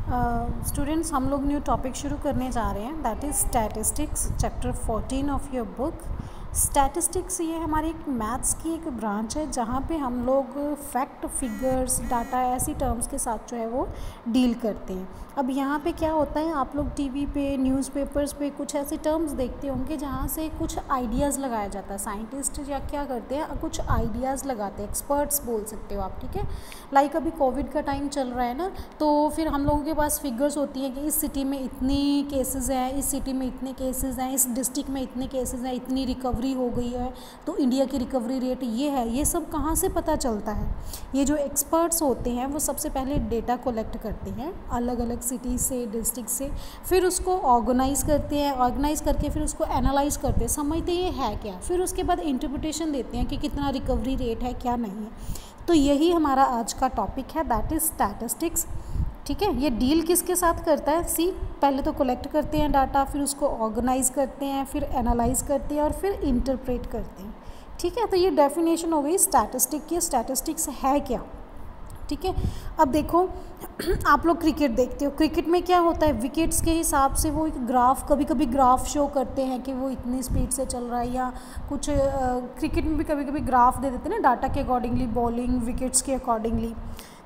Students हम लोग new topic शुरू करने जा रहे हैं, that is statistics, chapter 14 of your book. Statistics ये हमारी एक मैथ्स की एक ब्रांच है जहाँ पे हम लोग फैक्ट, फिगर्स, डाटा ऐसी टर्म्स के साथ जो है वो डील करते हैं। अब यहाँ पे क्या होता है, आप लोग टीवी पे, न्यूज़पेपर्स पे कुछ ऐसे टर्म्स देखते होंगे जहाँ से कुछ आइडियाज़ लगाया जाता है। साइंटिस्ट या क्या करते हैं, कुछ आइडियाज़ लगाते हैं, एक्सपर्ट्स बोल सकते हो आप, ठीक है। लाइक अभी कोविड का टाइम चल रहा है ना, तो फिर हम लोगों के पास फिगर्स होती हैं कि इस सिटी में इतने केसेस हैं, इस सिटी में इतने केसेस हैं, इस डिस्ट्रिक्ट में इतने केसेस हैं, इतनी रिकवरी हो गई है, तो इंडिया की रिकवरी रेट ये है। ये सब कहाँ से पता चलता है? ये जो एक्सपर्ट्स होते हैं वो सबसे पहले डेटा कलेक्ट करते हैं अलग अलग सिटी से, डिस्ट्रिक्ट से, फिर उसको ऑर्गेनाइज़ करते हैं, ऑर्गेनाइज़ करके फिर उसको एनालाइज़ करते हैं, समझते ये है क्या, फिर उसके बाद इंटरप्रिटेशन देते हैं कि कितना रिकवरी रेट है, क्या नहीं है। तो यही हमारा आज का टॉपिक है, दैट इज़ स्टैटिस्टिक्स, ठीक है। ये डील किसके साथ करता है? सी, पहले तो कलेक्ट करते हैं डाटा, फिर उसको ऑर्गेनाइज करते हैं, फिर एनालाइज करते हैं और फिर इंटरप्रेट करते हैं, ठीक है। तो ये डेफिनेशन हो गई स्टैटिस्टिक की। स्टैटिस्टिक्स है क्या, ठीक है। अब देखो आप लोग क्रिकेट देखते हो, क्रिकेट में क्या होता है, विकेट्स के हिसाब से वो एक ग्राफ, कभी कभी ग्राफ शो करते हैं कि वो इतनी स्पीड से चल रहा है, या कुछ क्रिकेट में भी कभी कभी ग्राफ दे देते हैं ना, डाटा के अकॉर्डिंगली, बॉलिंग विकेट्स के अकॉर्डिंगली,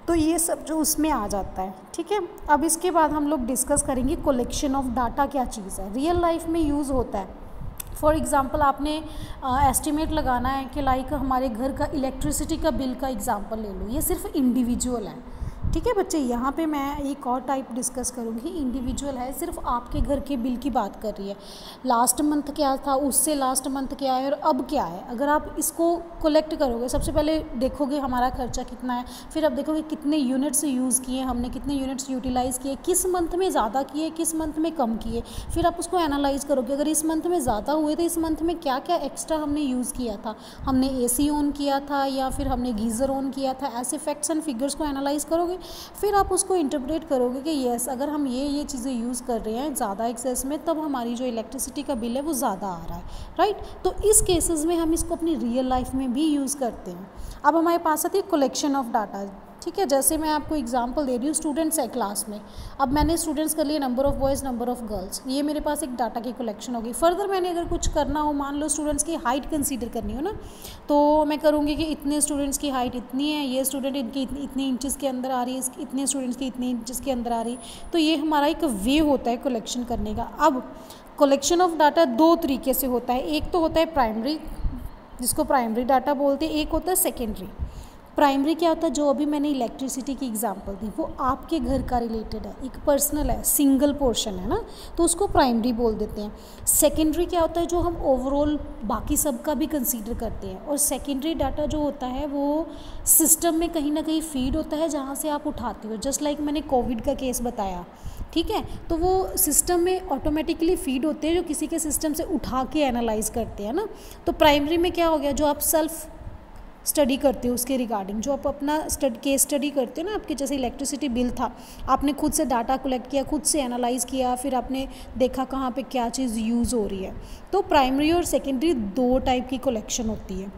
तो ये सब जो उसमें आ जाता है, ठीक है। अब इसके बाद हम लोग डिस्कस करेंगे कलेक्शन ऑफ डाटा क्या चीज़ है, रियल लाइफ में यूज़ होता है। फॉर एग्ज़ाम्पल आपने एस्टिमेट लगाना है कि लाइक हमारे घर का इलेक्ट्रिसिटी का बिल का एग्ज़ाम्पल ले लो, ये सिर्फ इंडिविजुअल है, ठीक है बच्चे। यहाँ पे मैं एक और टाइप डिस्कस करूँगी, इंडिविजुअल है, सिर्फ आपके घर के बिल की बात कर रही है। लास्ट मंथ क्या था, उससे लास्ट मंथ क्या है और अब क्या है। अगर आप इसको कलेक्ट करोगे, सबसे पहले देखोगे हमारा खर्चा कितना है, फिर आप देखोगे कितने यूनिट्स यूज़ किए हमने, कितने यूनिट्स यूटिलाइज़ किए, किस मंथ में ज़्यादा किए, किस मंथ में कम किए, फिर आप उसको एनालाइज़ करोगे। अगर इस मंथ में ज़्यादा हुए तो इस मंथ में क्या क्या एक्स्ट्रा हमने यूज़ किया था, हमने AC ऑन किया था या फिर हमने गीज़र ऑन किया था, ऐसे फैक्ट्स एंड फिगर्स को एनालाइज़ करोगे, फिर आप उसको इंटरप्रेट करोगे कि येस, अगर हम ये चीज़ें यूज़ कर रहे हैं ज़्यादा एक्सेस में, तब हमारी जो इलेक्ट्रिसिटी का बिल है वो ज़्यादा आ रहा है, राइट। तो इस केसेस में हम इसको अपनी रियल लाइफ में भी यूज़ करते हैं। अब हमारे पास आती है कलेक्शन ऑफ डाटा, ठीक है। जैसे मैं आपको एग्जांपल दे रही हूँ, स्टूडेंट्स है क्लास में, अब मैंने स्टूडेंट्स कर लिए number of boys, number of girls, ये मेरे पास एक डाटा की कलेक्शन होगी। फर्दर मैंने अगर कुछ करना हो, मान लो स्टूडेंट्स की हाइट कंसीडर करनी हो ना, तो मैं करूँगी कि इतने स्टूडेंट्स की हाइट इतनी है, ये स्टूडेंट इनकी इतने इंचज़ के अंदर आ रही है, इतने स्टूडेंट्स की इतने इंचज़ के अंदर आ रही है। तो ये हमारा एक वे होता है कलेक्शन करने का। अब कलेक्शन ऑफ डाटा दो तरीके से होता है, एक तो होता है प्राइमरी, जिसको प्राइमरी डाटा बोलते हैं, एक होता है सेकेंडरी। प्राइमरी क्या होता है, जो अभी मैंने इलेक्ट्रिसिटी की एग्जांपल दी, वो आपके घर का रिलेटेड है, एक पर्सनल है, सिंगल पोर्शन है ना, तो उसको प्राइमरी बोल देते हैं। सेकेंडरी क्या होता है, जो हम ओवरऑल बाकी सब का भी कंसीडर करते हैं। और सेकेंडरी डाटा जो होता है वो सिस्टम में कहीं ना कहीं फीड होता है, जहाँ से आप उठाते हो। जस्ट लाइक मैंने कोविड का केस बताया, ठीक है, तो वो सिस्टम में ऑटोमेटिकली फीड होते हैं, जो किसी के सिस्टम से उठा के एनालाइज करते हैं ना। तो प्राइमरी में क्या हो गया, जो आप सेल्फ स्टडी करते हो उसके रिगार्डिंग, जो आप अपना केस स्टडी करते हो ना, आपके जैसे इलेक्ट्रिसिटी बिल था, आपने खुद से डाटा कलेक्ट किया, खुद से एनालाइज किया, फिर आपने देखा कहाँ पे क्या चीज़ यूज़ हो रही है। तो प्राइमरी और सेकेंडरी दो टाइप की कलेक्शन होती है।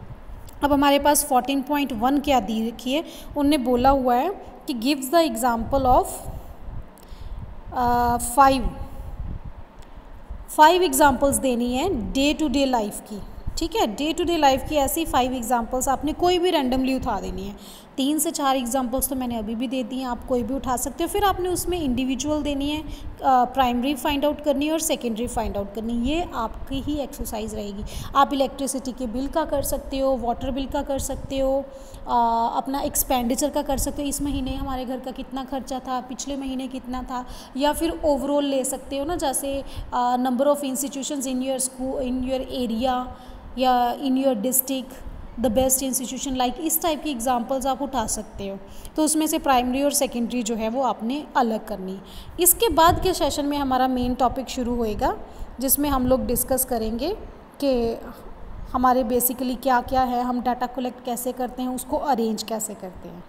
अब हमारे पास 14.1 क्या दी रखी है, उनने बोला हुआ है कि gives the example of 5 examples देनी है डे टू डे लाइफ की, ठीक है। डे टू डे लाइफ की ऐसी 5 एग्जांपल्स आपने कोई भी रैंडमली उठा देनी है। 3 से 4 एग्जांपल्स तो मैंने अभी भी दे दी हैं, आप कोई भी उठा सकते हो। फिर आपने उसमें इंडिविजुअल देनी है, प्राइमरी फाइंड आउट करनी है और सेकेंडरी फाइंड आउट करनी है। ये आपकी ही एक्सरसाइज रहेगी। आप इलेक्ट्रिसिटी के बिल का कर सकते हो, वाटर बिल का कर सकते हो, अपना एक्सपेंडिचर का कर सकते हो, इस महीने हमारे घर का कितना खर्चा था, पिछले महीने कितना था, या फिर ओवरऑल ले सकते हो ना, जैसे number of institutions in your school, in your area या in your district, the best institution, like इस टाइप की एग्जांपल्स आप उठा सकते हो। तो उसमें से प्राइमरी और सेकेंडरी जो है वो आपने अलग करनी है। इसके बाद के सेशन में हमारा मेन टॉपिक शुरू होएगा, जिसमें हम लोग डिस्कस करेंगे कि हमारे बेसिकली क्या क्या है, हम डाटा कलेक्ट कैसे करते हैं, उसको अरेंज कैसे करते हैं।